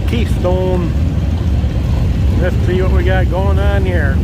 Keystone. Let's see what we got going on here.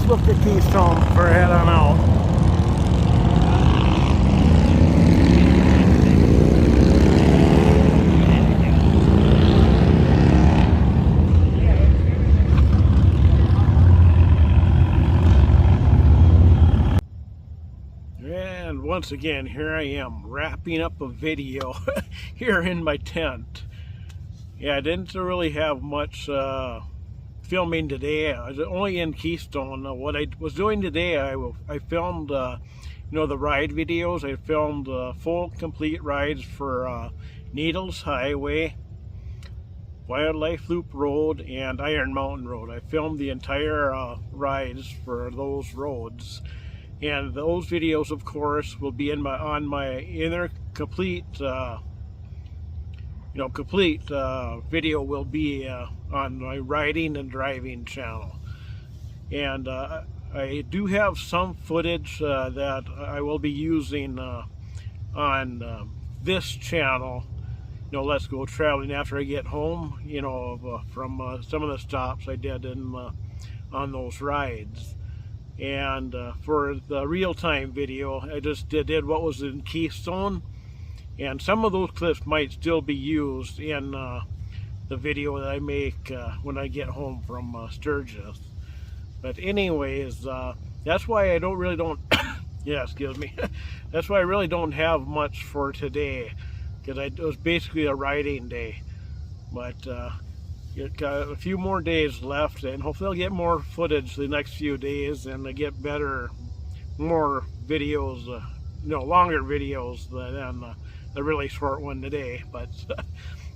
Look at Keystone for head on out. And once again, here I am wrapping up a video here in my tent. Yeah, I didn't really have much filming today. I was only in Keystone. What I was doing today, I filmed you know, the ride videos. I filmed full complete rides for Needles Highway, Wildlife Loop Road and Iron Mountain Road. I filmed the entire rides for those roads, and those videos, of course, will be on my complete video will be on my riding and driving channel. And I do have some footage that I will be using on this channel. Let's go traveling after I get home, from some of the stops I did on those rides. And for the real-time video, I just did what was in Keystone, and some of those clips might still be used in the video that I make when I get home from Sturgis. But anyways, that's why I don't yeah, excuse me. That's why I really don't have much for today, because it was basically a riding day. But got a few more days left, and hopefully I'll get more footage the next few days, and I get more videos, longer videos than the really short one today. But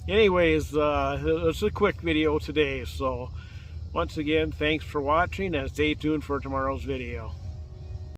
anyways, it's a quick video today. So once again, thanks for watching, and stay tuned for tomorrow's video.